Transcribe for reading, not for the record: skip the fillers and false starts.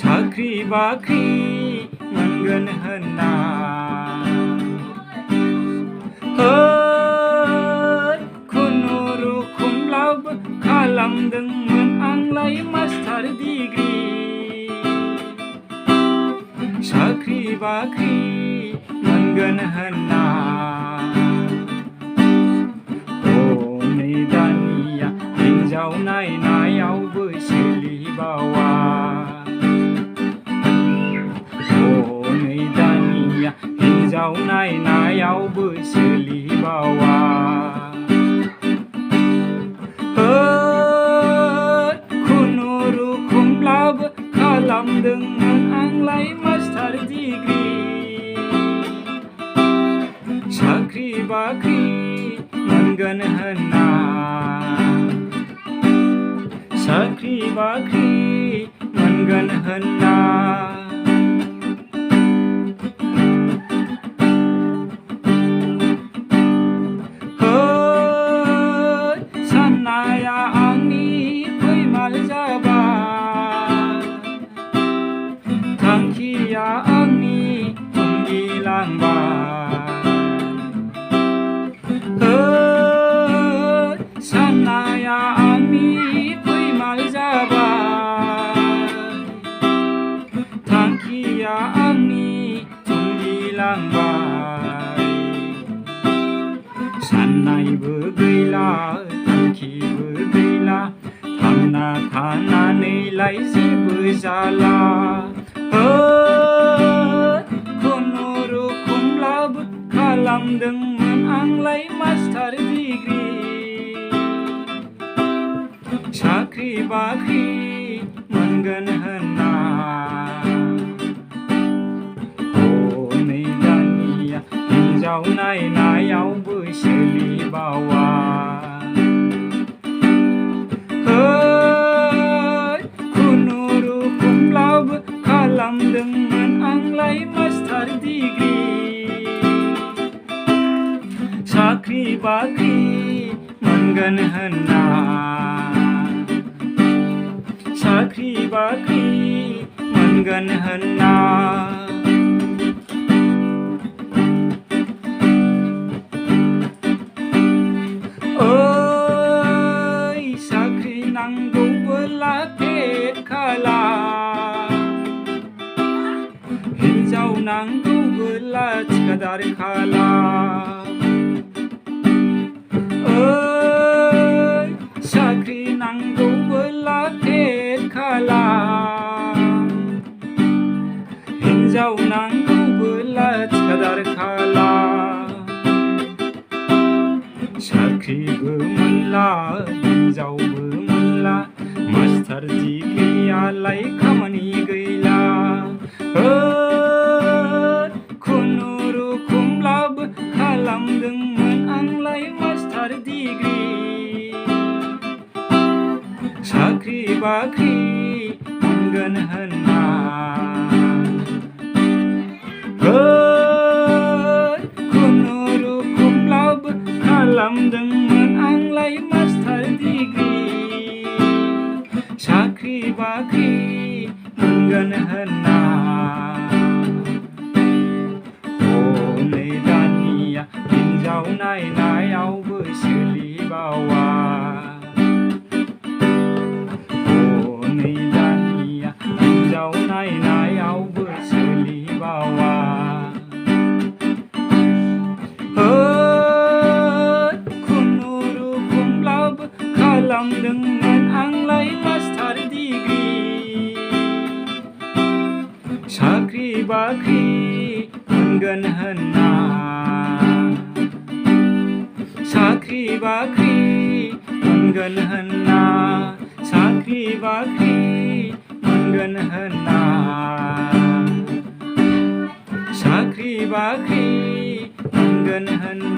साख्रि बाख्रि मोनगोन होनना खुनुरुखुमब्लाबो खालामदोंमोन आंलाय मास्टार डिग्रि साख्रि बाख्रि मोनगोन होनना हनै दानिया हिन्जाव नायनायावबो सोलिबावा हनै दानिया हिन्जाव नायनायावबो सोलिबावा खुनुरुखुमब्लाबो खालामदोंमोन आंलाय मास्टार डिग्रि साख्रि बाख्रि मोनगोन होनना साख्रि बाख्रि मोनगोन होनना साननाया आंनि फैमाल जाबाय थांखिया आंनि थुंगिलांबाय साननाया आंनि फैमाल जाबाय थांखिया आंनि थुंगिलांबाय साननायबो गैला थांखिबो गैला थांना थानानैलाय जेबो जाला खुनुरुखुमब्लाबो खालामदोंमोन आंलाय मास्टार डिग्रि साख्रि बाख्रि मोनगोन होनना हनै दानिया हिन्जाव नायनायावबो सोलिबावा खुनुरुखुमब्लाबो खालामदोंमोन आंलाय मास्टार डिग्रि साख्रि बाख्रि मोनगोन होनना साख्रि बाख्रि मोनगोन होनना ओइ साख्रि नांगौबोला पेट खालाम हिन्जाव नांगौबोला थिखादार खालाम ओइ साख्रि नांगौबोला पेट खालाम हिन्जाव नांगौबोला थिखादार खालाम साख्रिबो मोनला हिन्जावबो मोनला मास्टार डिग्रियालाय खामानि गैला खुनुरुखुमब्लाबो खालामदोंमोन आंलाय मास्टार डिग्रि साख्रि बाख्रि मोनगोन होनना खुनुरुखुमब्लाबो खालामदोंमोन आंलाय मास्टार डिग्रि साख्रि बाख्रि मोनगोन होनना हनै दानिया हिन्जाव नायनायावबो सोलिबावा हनै दानिया हिन्जाव नायनायावबो सोलिबावा खुनुरुखुमब्लाबो खालामदोंमोन आंलाय मास्टार डिग्रि साख्रि बाख्रि मोनगोन होनना साख्रि बाख्रि मोनगोन होनना साख्रि बाख्रि मोनगोन होनना साख्रि बाख्रि मोनगोन होनना